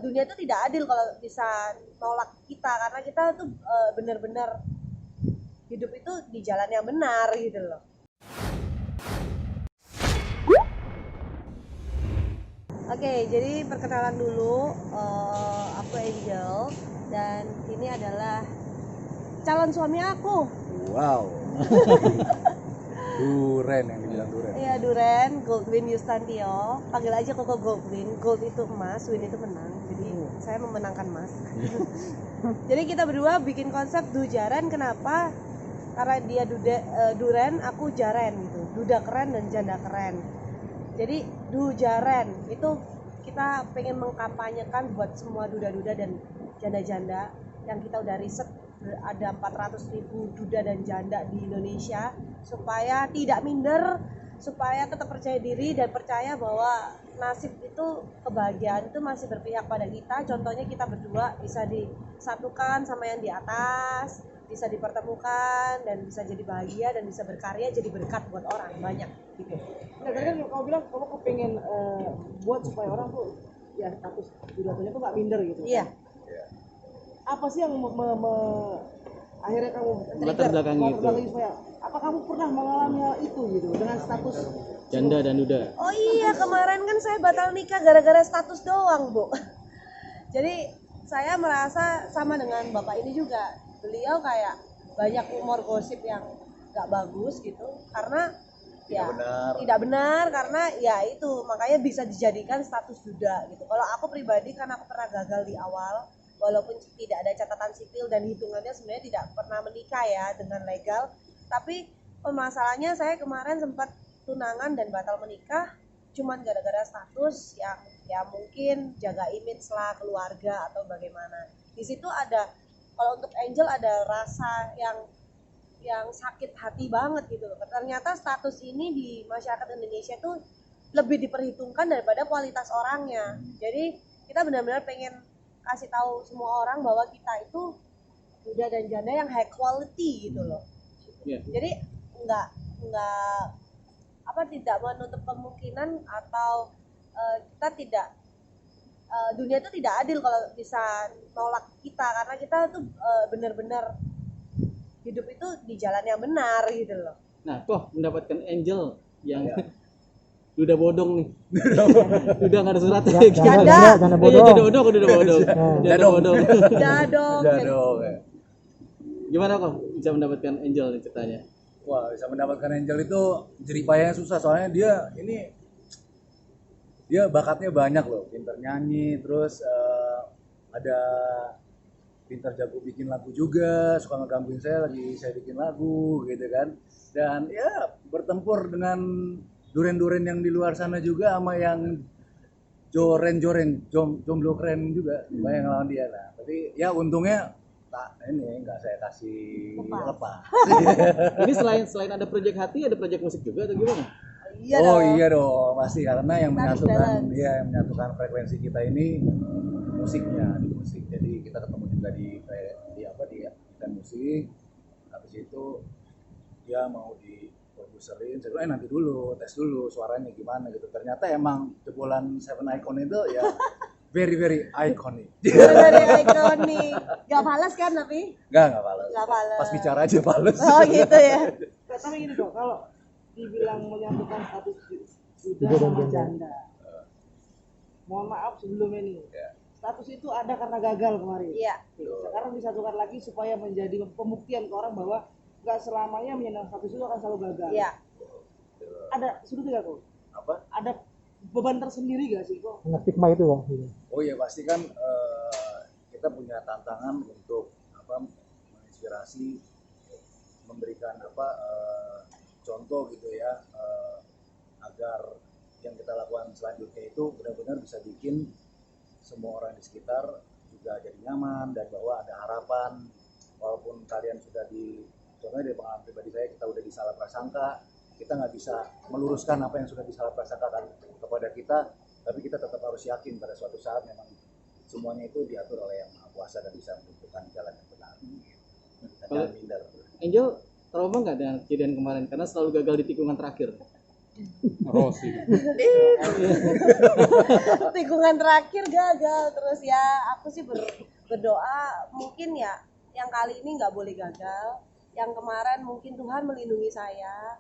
dunia itu tidak adil kalau bisa nolak kita, karena kita tuh benar-benar hidup itu di jalan yang benar gitu loh. Oke, jadi perkenalan dulu, aku Angel dan ini adalah calon suami aku. Wow. Duren yang dibilang Duren. Iya, Duren Goldwin Yustantio. Panggil aja Koko Goldwin. Gold itu emas, Win itu menang. Jadi saya memenangkan emas. Jadi kita berdua bikin konsep Dujaran. Kenapa? Karena dia Duren, aku Jaren gitu. Duda keren dan janda keren. Jadi Dujaran itu kita pengen mengkampanyekan buat semua duda-duda dan janda-janda yang kita udah riset, ada 400.000 duda dan janda di Indonesia, supaya tidak minder, supaya tetap percaya diri dan percaya bahwa nasib itu, kebahagiaan itu masih berpihak pada kita. Contohnya kita berdua bisa disatukan sama yang di atas, bisa dipertemukan dan bisa jadi bahagia dan bisa berkarya jadi berkat buat orang banyak gitu. Nah, tadi kan kamu bilang kamu kepengen buat supaya orang tuh ya status dudanya tuh nggak minder gitu. Iya. Apa sih yang akhirnya kamu latar belakang itu supaya apa kamu pernah mengalami hal itu gitu dengan status janda dan duda? Oh iya, kemarin kan saya batal nikah gara-gara status doang, Bu. Jadi saya merasa sama dengan Bapak ini juga. Beliau kayak banyak rumor gosip yang gak bagus gitu, karena tidak benar, karena ya itu makanya bisa dijadikan status duda gitu. Kalau aku pribadi, karena aku pernah gagal di awal, walaupun tidak ada catatan sipil dan hitungannya sebenarnya tidak pernah menikah ya dengan legal, tapi permasalahannya saya kemarin sempat tunangan dan batal menikah cuman gara-gara status yang ya mungkin jaga image lah keluarga atau bagaimana. Di situ ada, kalau untuk Angel ada rasa yang sakit hati banget gitu loh. Ternyata status ini di masyarakat Indonesia tuh lebih diperhitungkan daripada kualitas orangnya. Jadi kita benar-benar pengen kasih tahu semua orang bahwa kita itu duda dan janda yang high quality gitu loh. Yeah. Jadi enggak tidak menutup kemungkinan atau kita tidak dunia itu tidak adil kalau bisa nolak kita, karena kita tuh benar-benar hidup itu di jalan yang benar gitu loh. Nah, kok mendapatkan Angel yang duda bodong nih. Duda nggak ada suratnya. Janda bodong. Jadong. Gimana kok bisa mendapatkan Angel nih ceritanya? Wah, bisa mendapatkan Angel itu jeripayanya susah, soalnya dia bakatnya banyak loh, pintar nyanyi, terus ada pintar jago bikin lagu juga, suka ngegangguin saya lagi saya bikin lagu gitu kan. Dan ya bertempur dengan duren-duren yang di luar sana juga, sama yang jomblo keren juga, banyak ngelawan dia. Nah, tapi ya untungnya nggak saya kasih lepas. Ini selain ada project hati, ada project musik juga atau gimana? Iya oh dong. iya dong, pasti, karena yang Harus menyatukan balance. yang menyatukan frekuensi kita ini musiknya, di musik. Jadi kita ketemu juga di event musik. Habis itu dia mau diproduserin, saya bilang nanti dulu tes dulu suaranya gimana gitu. Ternyata emang jebolan Seven Icon itu ya very iconic. Dari ikonik. Gak balas kan tapi? Nggak balas. Nggak balas. Pas bicara aja balas. Oh gitu ya. Nah, tapi gini dong, kalau dibilang menyatukan status duda sama janda, mohon maaf sebelumnya nih, status itu ada karena gagal kemarin. Iya. Sekarang disatukan lagi supaya menjadi pembuktian ke orang bahwa nggak selamanya menyandang status itu akan selalu gagal. Iya. Ada sudut nggak kok? Apa? Ada beban tersendiri gak sih kok? Stigma itu bang. Oh iya, pasti kan kita punya tantangan untuk menginspirasi, memberikan contoh gitu ya, agar yang kita lakukan selanjutnya itu benar-benar bisa bikin semua orang di sekitar juga jadi nyaman, dan bahwa ada harapan. Walaupun kalian sudah contohnya dari pengalaman pribadi saya, kita udah disalah prasangka, kita nggak bisa meluruskan apa yang sudah disalah prasangkakan kepada kita, tapi kita tetap harus yakin pada suatu saat memang semuanya itu diatur oleh Yang Maha Kuasa dan bisa menentukan jalan yang benar. Jangan minder. Angel trauma nggak dengan kejadian kemarin? Karena selalu gagal di tikungan terakhir. Rosi. Tikungan terakhir gagal terus ya. Aku sih berdoa mungkin ya yang kali ini nggak boleh gagal. Yang kemarin mungkin Tuhan melindungi saya.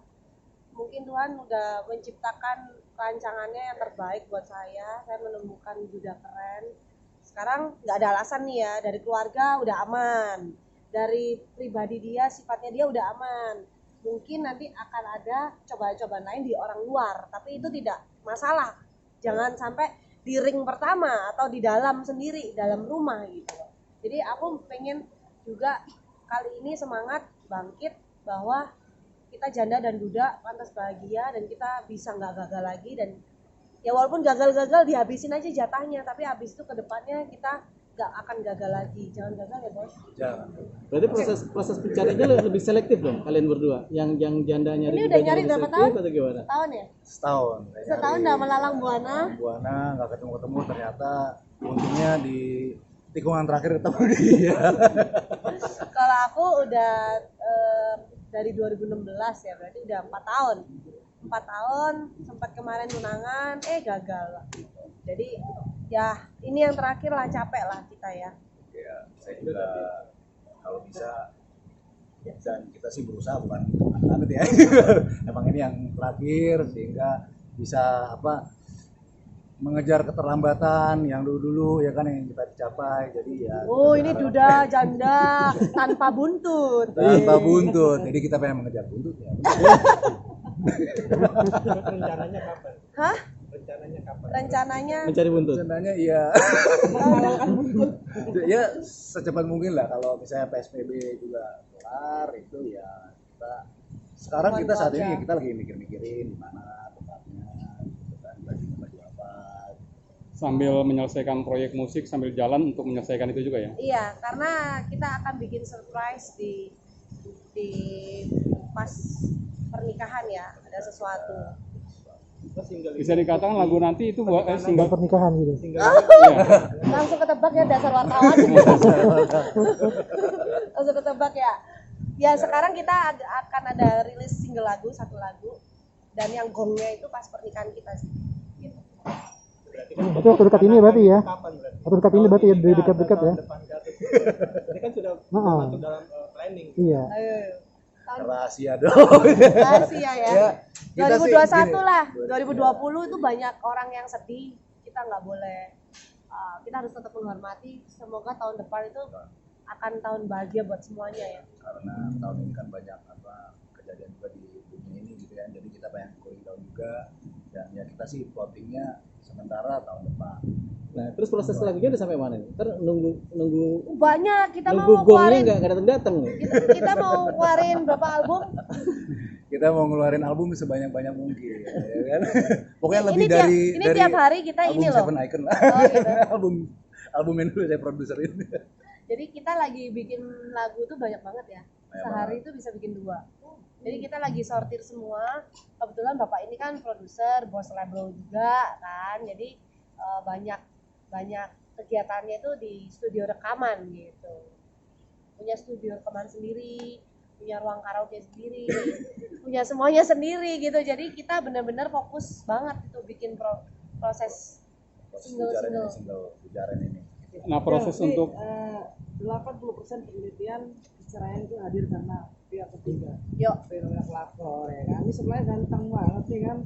Mungkin Tuhan udah menciptakan rancangannya yang terbaik buat saya. Saya menemukan Duda keren. Sekarang nggak ada alasan nih ya, dari keluarga udah aman, dari pribadi dia, sifatnya dia udah aman. Mungkin nanti akan ada cobaan-cobaan lain di orang luar, tapi itu tidak masalah. Jangan sampai di ring pertama atau di dalam sendiri, dalam rumah gitu. Jadi aku pengen juga kali ini semangat bangkit bahwa kita janda dan duda pantas bahagia dan kita bisa nggak gagal lagi. Dan ya walaupun gagal-gagal dihabisin aja jatahnya, tapi habis itu kedepannya kita nggak akan gagal lagi. Jangan gagal ya bos. Jangan. Berarti proses pencariannya lebih selektif dong kalian berdua. Yang janda nyari Ini juga udah jadi nyari lebih berapa selektif tahun? atau gimana? Setahun ya? Setahun. Setahun udah melalang buana. Buana nggak ketemu ternyata untungnya di tikungan terakhir ketemu dia. Kalau aku udah dari 2016 ya, berarti udah 4 tahun. 4 tahun sempat kemarin tunangan, gagal gitu. Jadi ya ini yang terakhir lah, capek lah kita ya. Ya, saya juga kalau bisa dan kita sih berusaha bukan amit ya. Emang ini yang terakhir sehingga bisa mengejar keterlambatan yang dulu ya kan yang kita capai. Jadi ya Oh ini duda janda tanpa buntut. tanpa buntut. Jadi kita pengen mengejar buntut ya. Rencananya kapan? Hah? Rencananya kapan? Rencananya Mencari buntut. Sebenarnya iya. Ya secepat mungkin lah kalau misalnya PSBB juga kelar itu ya kita sekarang kita saat ini kita lagi mikir-mikirin di mana tempatnya gitu kan baju apa. Sambil menyelesaikan proyek musik sambil jalan untuk menyelesaikan itu juga ya. iya, karena kita akan bikin surprise di pas pernikahan ya, ada sesuatu. Bisa dikatakan lagu nanti itu buat single pernikahan gitu. Langsung ketebak ya dasar wartawan. Langsung ketebak ya. Ya sekarang kita akan ada rilis single lagu, 1 lagu, dan yang gongnya itu pas pernikahan kita sih. Gitu. Itu waktu dekat ini berarti ya? Waktu dekat ini berarti ya, dari dekat-dekat ya? Ini kan sudah Heeh. masuk dalam planning. Iya. Ayo. Rahasia dong. Rahasia ya. Ya, kita 2021 sih gini. lah. 2020 itu banyak orang yang sedih. Kita nggak boleh. Kita harus tetap menghormati. Semoga tahun depan itu akan tahun bahagia buat semuanya ya. Karena tahun ini kan banyak kejadian juga di dunia ini gitu ya. Jadi kita pengen cooling down juga dan ya kita sih plottingnya sementara tahun depan. Nah, terus proses selanjutnya udah sampai mana nih? Ntar nunggu Banyak kita nunggu mau gongnya keluarin. nggak datang nih. Kita mau keluarin berapa album? Kita mau ngeluarin album sebanyak-banyak mungkin ya kan. Pokoknya Ini lebih tiap- dari ini tiap hari kita album ini loh. Seven Icon lah. Oh, gitu. album yang dulu saya produserin. Jadi kita lagi bikin lagu tuh banyak banget ya. Banyak Sehari itu bisa bikin 2. Jadi kita lagi sortir semua. Kebetulan bapak ini kan produser, bos label juga kan. Jadi banyak kegiatannya itu di studio rekaman gitu. Punya studio rekaman sendiri, punya ruang karaoke sendiri, punya semuanya sendiri gitu. Jadi kita benar-benar fokus banget itu bikin proses single. Ujaran ini. Nah, proses untuk 80% penelitian perceraian itu hadir karena pihak ketiga. Yuk. Fenomena pelakor ya kan. Ini sebenarnya ganteng banget nih kan.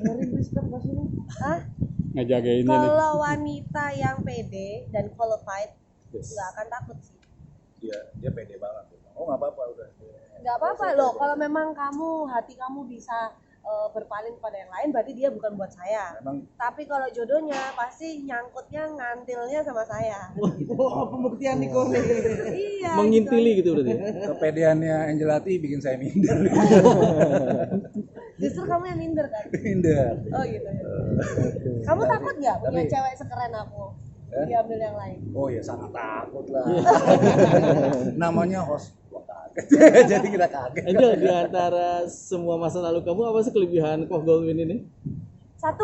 Ngeri respect pas ini. Hah? ngejagainnya nih. Kalau wanita yang pede dan qualified nggak akan takut sih. Dia pede banget. Oh nggak apa-apa udah. Nggak apa-apa loh. Kalau memang hati kamu bisa berpaling pada yang lain, berarti dia bukan buat saya. Memang Tapi kalau jodohnya pasti nyangkutnya ngantilnya sama saya. Oh, pembuktian nih Kone. Iya. Mengintili gitu berarti. kepedeannya Angelati bikin saya minder. Justru kamu yang minder kan? Minder. Oh gitu. Kamu takut nggak punya Tapi- cewek sekeren aku? Diambil yang lain. Oh ya sangat takut lah. Namanya host. Wah, kaget. Jadi kita kaget. Angel, di antara semua masa lalu kamu apa sih kelebihan Koh Golwin ini? 1,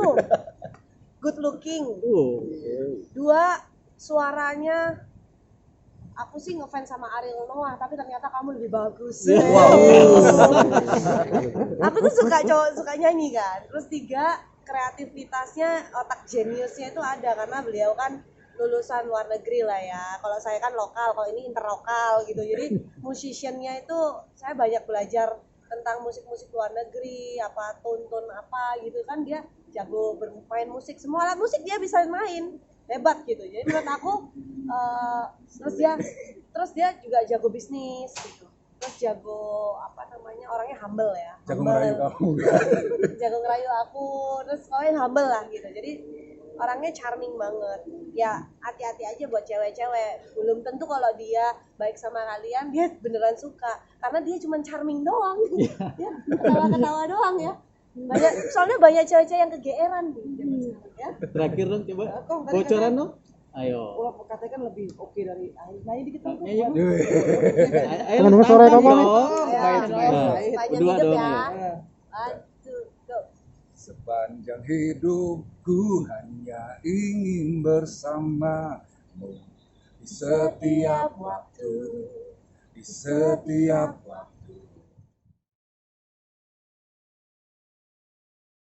good looking. 2, 2, suaranya aku sih ngefans sama Ariel Noah, tapi ternyata kamu lebih bagus. Aku tuh suka cowok suka nyanyi kan. Terus 3, kreativitasnya, otak jeniusnya itu ada karena beliau kan lulusan luar negeri lah ya. Kalau saya kan lokal, kalau ini interlokal gitu. Jadi musiciannya itu saya banyak belajar tentang musik-musik luar negeri, apa tuntun apa gitu kan, dia jago bermain musik, semua alat musik dia bisa main, hebat gitu. Jadi menurut aku terus dia juga jago bisnis gitu. Terus jago apa namanya, orangnya humble ya. Jago Humble. ngerayu kamu. Jago ngerayu aku, terus pokoknya humble lah gitu. Jadi orangnya charming banget. Ya hati-hati aja buat cewek-cewek. Belum tentu kalau dia baik sama kalian dia beneran suka, karena dia cuma charming doang. Ya, ketawa-ketawa doang ya. Soalnya banyak cewek-cewek yang kegeeran nih zaman sekarang ya. Terakhir dong coba Kong, tadi bocoran dong. Ayo. Wah, katanya kan lebih oke dari Ais. Nah, ini dikit dong. Ayo. Jangan dengar suara kamu nih. Tanya Berdua hidup dong, ya. ayo. 1, go. Sepanjang hidupku hanya ingin bersamamu di setiap waktu, di setiap waktu.